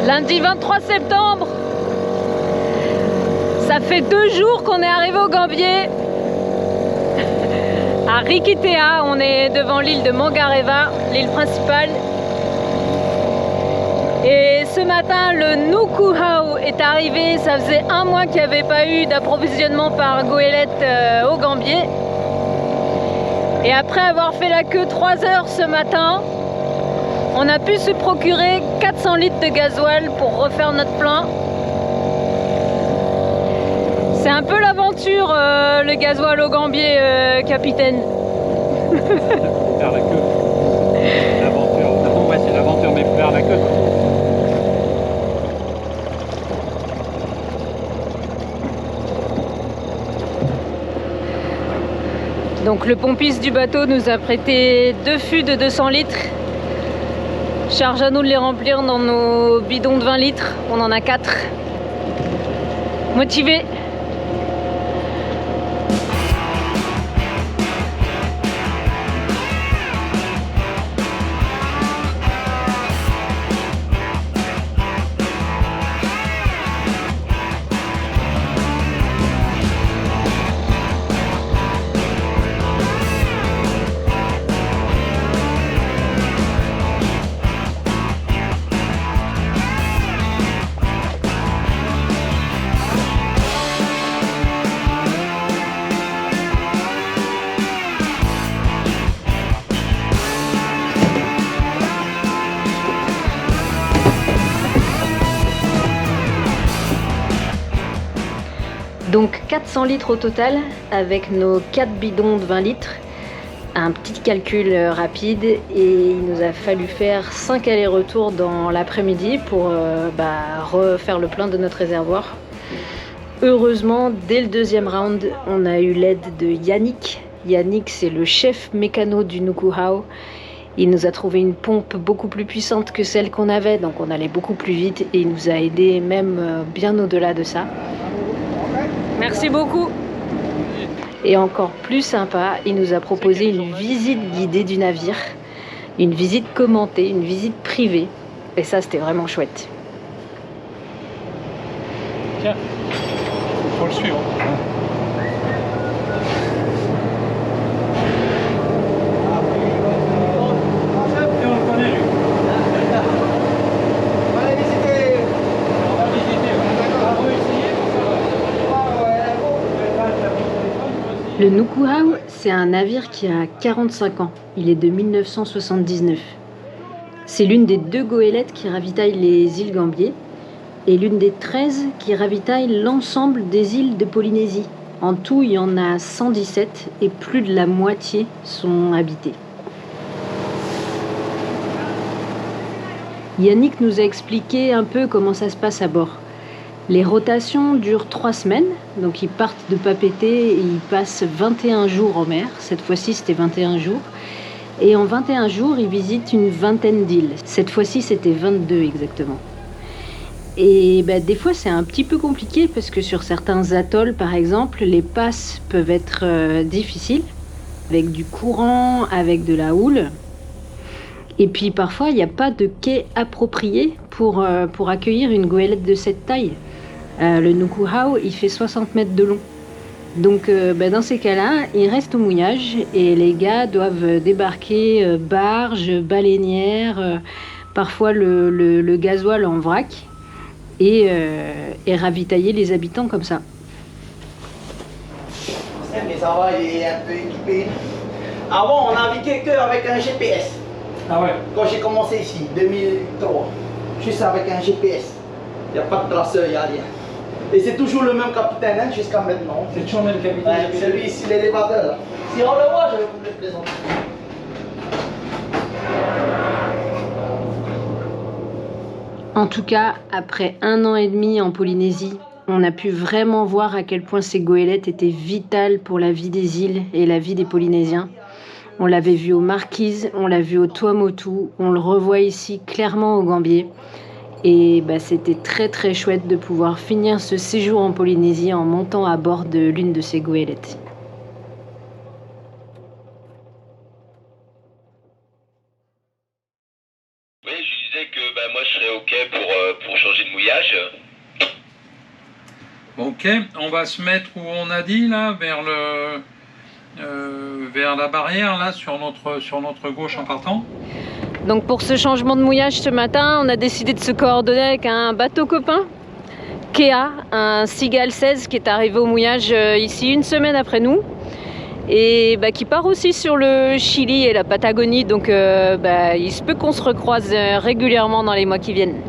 Lundi 23 septembre. Ça fait 2 jours qu'on est arrivé au Gambier. À Rikitea, on est devant l'île de Mangareva, l'île principale. Et ce matin, le Nukuhau est arrivé. Ça faisait 1 mois qu'il n'y avait pas eu d'approvisionnement par goélette au Gambier. Et après avoir fait la queue 3 heures ce matin, on a pu se procurer 400 litres de gasoil pour refaire notre plein. C'est un peu l'aventure, le gasoil au Gambier, capitaine. Faire la queue. L'aventure. Ouais, c'est l'aventure, mais faire la queue. Donc le pompiste du bateau nous a prêté 2 fûts de 200 litres. Charge à nous de les remplir dans nos bidons de 20 litres. On en a 4. Motivé. Donc 400 litres au total avec nos 4 bidons de 20 litres. Un petit calcul rapide et il nous a fallu faire 5 allers-retours dans l'après-midi pour refaire le plein de notre réservoir. Heureusement, dès le 2e round, on a eu l'aide de Yannick. Yannick, c'est le chef mécano du Nukuhau. Il nous a trouvé une pompe beaucoup plus puissante que celle qu'on avait, donc on allait beaucoup plus vite et il nous a aidé même bien au-delà de ça. Merci beaucoup. Et encore plus sympa, il nous a proposé une visite guidée du navire, une visite commentée, une visite privée. Et ça, c'était vraiment chouette. Tiens, faut le suivre. Le Nukuhau, c'est un navire qui a 45 ans. Il est de 1979. C'est l'une des 2 goélettes qui ravitaillent les îles Gambier et l'une des 13 qui ravitaillent l'ensemble des îles de Polynésie. En tout, il y en a 117 et plus de la moitié sont habitées. Yannick nous a expliqué un peu comment ça se passe à bord. Les rotations durent 3 semaines, donc ils partent de Papeete et ils passent 21 jours en mer. Cette fois-ci, c'était 21 jours. Et en 21 jours, ils visitent une vingtaine d'îles. Cette fois-ci, c'était 22 exactement. Et des fois, c'est un petit peu compliqué parce que sur certains atolls, par exemple, les passes peuvent être difficiles, avec du courant, avec de la houle. Et puis parfois, il n'y a pas de quai approprié pour accueillir une goélette de cette taille. Le Nukuhau, il fait 60 mètres de long. Donc dans ces cas-là, il reste au mouillage et les gars doivent débarquer barges, baleinières, parfois le gasoil en vrac et ravitailler les habitants comme ça. Mais ça va, il est un peu équipé. Avant, on naviguait qu'avec un GPS. Ah ouais. Quand j'ai commencé ici, 2003, juste avec un GPS. Il n'y a pas de traceur, il n'y a rien. Et c'est toujours le même capitaine hein, jusqu'à maintenant. C'est toujours le même capitaine. Ouais, celui ici, l'élévateur là. Si on le voit, je vais vous le présenter. En tout cas, après 1 an et demi en Polynésie, on a pu vraiment voir à quel point ces goélettes étaient vitales pour la vie des îles et la vie des Polynésiens. On l'avait vu aux Marquises, on l'a vu au Tuamotu, on le revoit ici clairement au Gambier. Et c'était très très chouette de pouvoir finir ce séjour en Polynésie en montant à bord de l'une de ces goélettes. Oui, je disais que moi je serais OK pour pour changer de mouillage. Ok, on va se mettre où on a dit là, vers la barrière là, sur notre gauche en partant. Donc pour ce changement de mouillage ce matin, on a décidé de se coordonner avec un bateau copain, Kea, un Seagull 16 qui est arrivé au mouillage ici une semaine après nous et qui part aussi sur le Chili et la Patagonie, donc il se peut qu'on se recroise régulièrement dans les mois qui viennent.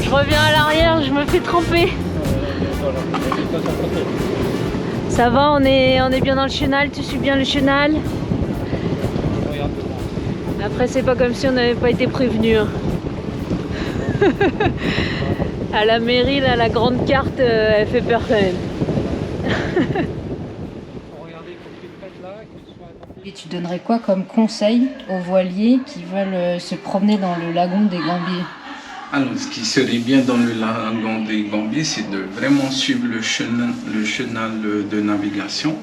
Je reviens à l'arrière, je me fais tremper. Ça va, on est bien dans le chenal, tu suis bien le chenal. Après c'est pas comme si on n'avait pas été prévenu. À la mairie, là, la grande carte, elle fait peur quand même. Et tu donnerais quoi comme conseil aux voiliers qui veulent se promener dans le lagon des Gambiers? Alors, ce qui serait bien dans le lagon des Gambiers, c'est de vraiment suivre le chenal de navigation.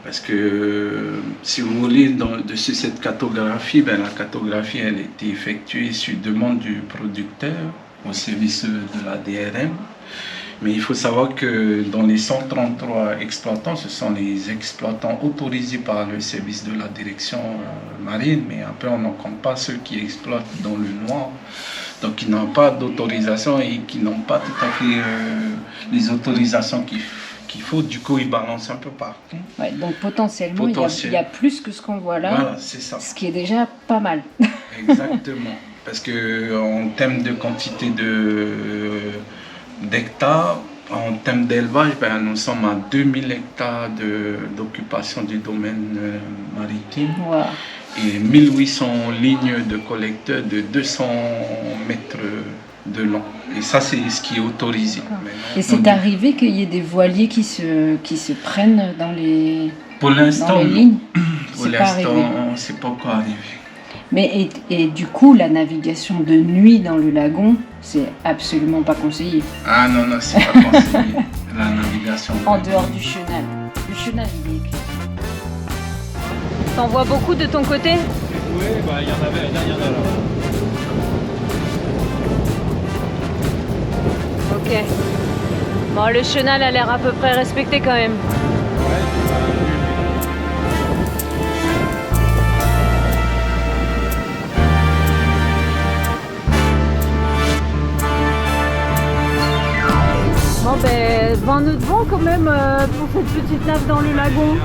Parce que, si vous voulez, dessus cette cartographie, la cartographie, elle a été effectuée sur demande du producteur au service de la DRM. Mais il faut savoir que dans les 133 exploitants, ce sont les exploitants autorisés par le service de la direction marine, mais après on n'en compte pas ceux qui exploitent dans le noir, donc qui n'ont pas d'autorisation et qui n'ont pas tout à fait les autorisations qu'il faut, du coup ils balancent un peu partout. Ouais, donc potentiellement il y a plus que ce qu'on voit là, voilà, c'est ça. Ce qui est déjà pas mal. Exactement, parce qu'en termes de quantité d'hectares, en termes d'élevage, nous sommes à 2000 hectares d'occupation du domaine maritime. Wow. Et 1800 lignes de collecteurs de 200 mètres de long. Et ça, c'est ce qui est autorisé. Et c'est arrivé qu'il y ait des voiliers qui se prennent dans les, pour l'instant, dans les lignes? Pour l'instant, c'est pas encore arrivé. Mais et du coup, la navigation de nuit dans le lagon, c'est absolument pas conseillé. Ah non, c'est pas conseillé. La navigation. En dehors du chenal. Le chenal, il est écrit. T'en vois beaucoup de ton côté? Oui, il y en avait, il y en a là. Ok. Bon, le chenal a l'air à peu près respecté quand même. Bon ben, 20 nœuds de vent quand même pour cette petite nave dans le lagon.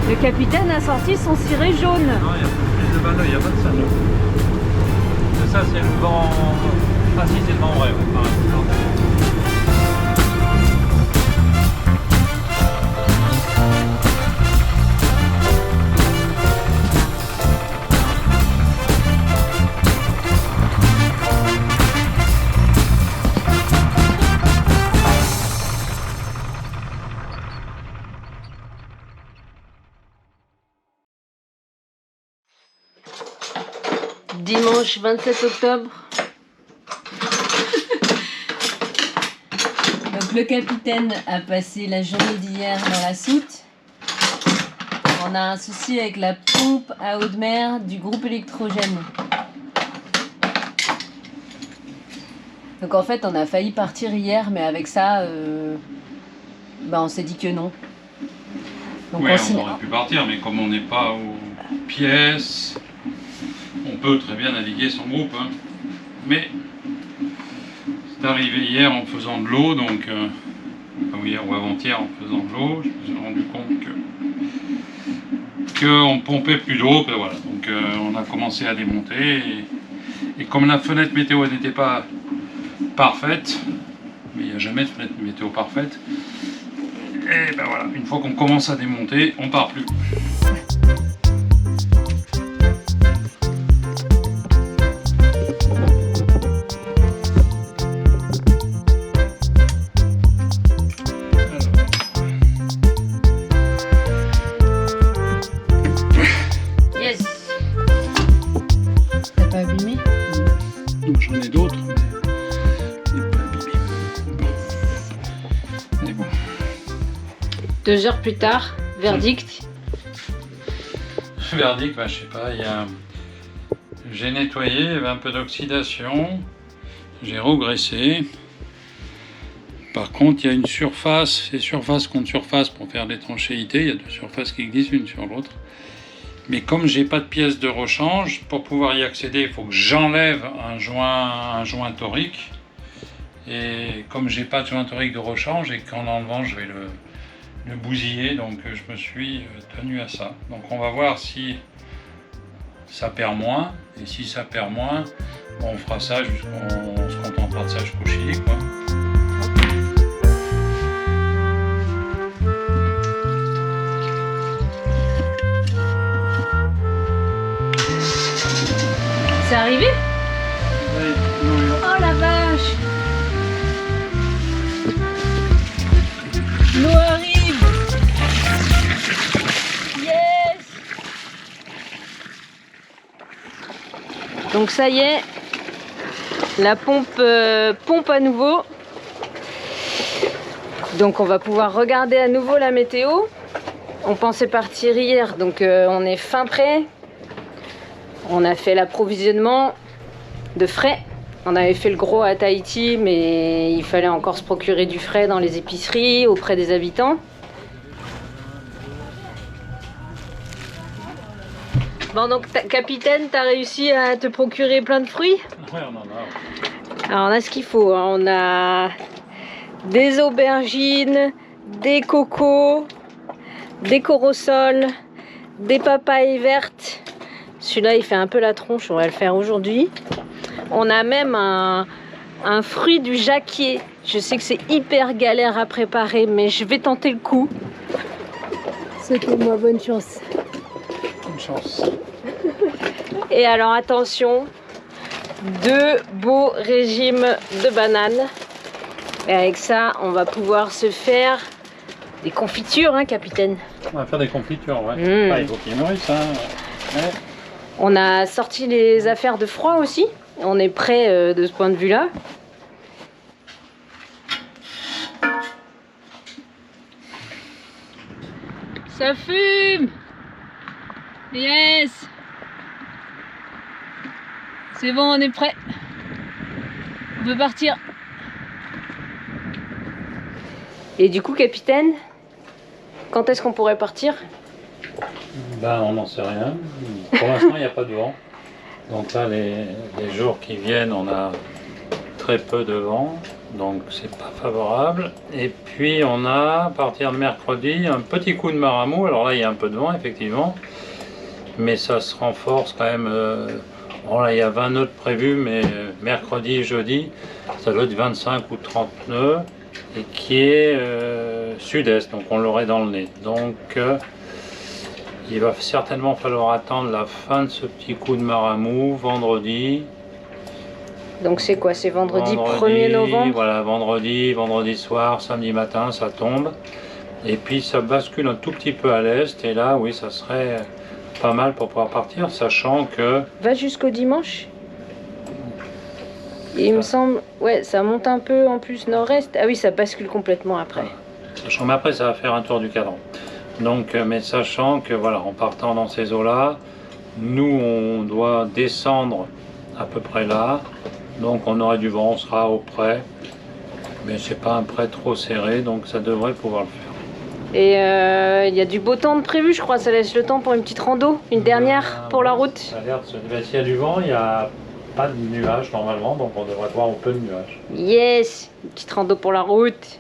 Le capitaine a sorti son ciré jaune. Non, il y a plus de 20 nœuds, il n'y a pas de ça. Ça, c'est le vent. Ah si, c'est le vent vrai. Dimanche 27 octobre. Donc le capitaine a passé la journée d'hier dans la soute. On a un souci avec la pompe à eau de mer du groupe électrogène. Donc en fait on a failli partir hier, mais avec ça on s'est dit que non. Donc ouais, on aurait pu partir, mais comme on n'est pas aux pièces, on peut très bien naviguer sans groupe. Hein. Mais c'est arrivé hier en faisant de l'eau, donc hier ou avant-hier en faisant de l'eau, je me suis rendu compte que qu'on pompait plus d'eau, ben voilà. Donc on a commencé à démonter et comme la fenêtre météo n'était pas parfaite, mais il n'y a jamais de fenêtre météo parfaite, et ben voilà, une fois qu'on commence à démonter, on part plus. J'en ai d'autres, mais pas abîmé. Mais bon. 2 heures plus tard, verdict. Verdict, bah, je sais pas, j'ai nettoyé, il y avait un peu d'oxydation, j'ai regraissé. Par contre, il y a une surface, c'est surface contre surface pour faire l'étanchéité, il y a 2 surfaces qui glissent une sur l'autre. Mais comme j'ai pas de pièce de rechange, pour pouvoir y accéder, il faut que j'enlève un joint torique. Et comme j'ai pas de joint torique de rechange et qu'en enlevant je vais le bousiller, donc je me suis tenu à ça. Donc on va voir si ça perd moins. Et si ça perd moins, bon, on fera ça on se contentera de ça jusqu'au Chili, quoi. C'est arrivé? Oui. Oh la vache! L'eau arrive! Yes! Donc ça y est, la pompe pompe à nouveau. Donc on va pouvoir regarder à nouveau la météo. On pensait partir hier, donc on est fin prêt. On a fait l'approvisionnement de frais. On avait fait le gros à Tahiti, mais il fallait encore se procurer du frais dans les épiceries, auprès des habitants. Bon, donc, capitaine, t'as réussi à te procurer plein de fruits? Ouais, on en a. Alors, on a ce qu'il faut, hein. On a des aubergines, des cocos, des corossoles, des papayes vertes. Celui-là, il fait un peu la tronche, on va le faire aujourd'hui. On a même un fruit du jacquier. Je sais que c'est hyper galère à préparer, mais je vais tenter le coup. Souhaitez-moi bonne chance. Bonne chance. Et alors, attention, 2 beaux régimes de bananes. Et avec ça, on va pouvoir se faire des confitures, hein, capitaine. On va faire des confitures, ouais. Mmh. Ah, il faut qu'il nourrisse, hein. Ouais. On a sorti les affaires de froid aussi. On est prêt de ce point de vue-là. Ça fume! Yes! C'est bon, on est prêt. On peut partir. Et du coup, capitaine, quand est-ce qu'on pourrait partir? Ben, on n'en sait rien. Pour l'instant, il n'y a pas de vent. Donc là, les jours qui viennent, on a très peu de vent. Donc c'est pas favorable. Et puis on a, à partir de mercredi, un petit coup de maramou. Alors là, il y a un peu de vent, effectivement. Mais ça se renforce quand même. Bon là, il y a 20 nœuds prévus, mais mercredi et jeudi, ça doit être 25 ou 30 nœuds. Et qui est sud-est, donc on l'aurait dans le nez. Donc il va certainement falloir attendre la fin de ce petit coup de maramou, vendredi. Donc c'est quoi? C'est vendredi 1er novembre? Voilà, vendredi soir, samedi matin, ça tombe. Et puis ça bascule un tout petit peu à l'est. Et là, oui, ça serait pas mal pour pouvoir partir, sachant que... Va jusqu'au dimanche? Il me semble... Ouais, ça monte un peu en plus nord-est. Ah oui, ça bascule complètement après. Sachant qu'après, ça va faire un tour du cadran. Donc, mais sachant que, voilà, en partant dans ces eaux-là, nous, on doit descendre à peu près là. Donc, on aurait du vent, on sera au près. Mais c'est pas un près trop serré, donc ça devrait pouvoir le faire. Et il y a du beau temps de prévu, je crois. Ça laisse le temps pour une petite rando, une dernière pour la route. Ça a l'air de se... S'il y a du vent, il n'y a pas de nuages normalement, donc on devrait voir un peu de nuages. Yes, une petite rando pour la route.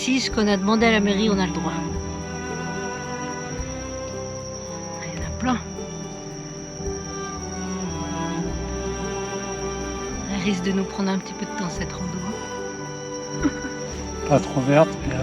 ici, ce qu'on a demandé à la mairie, on a le droit. Il y en a plein. Elle risque de nous prendre un petit peu de temps cette rando. Pas trop verte, mais pas.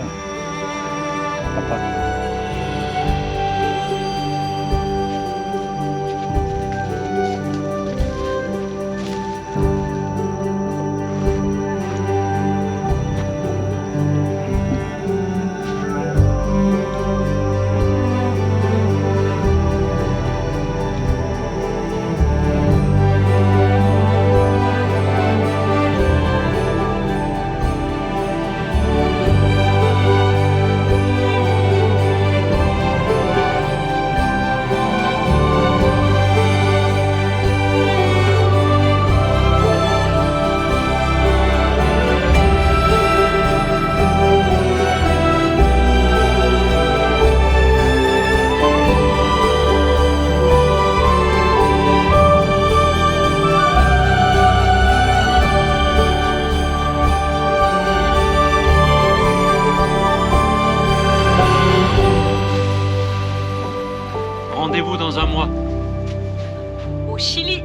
Rendez-vous dans un mois. Au Chili.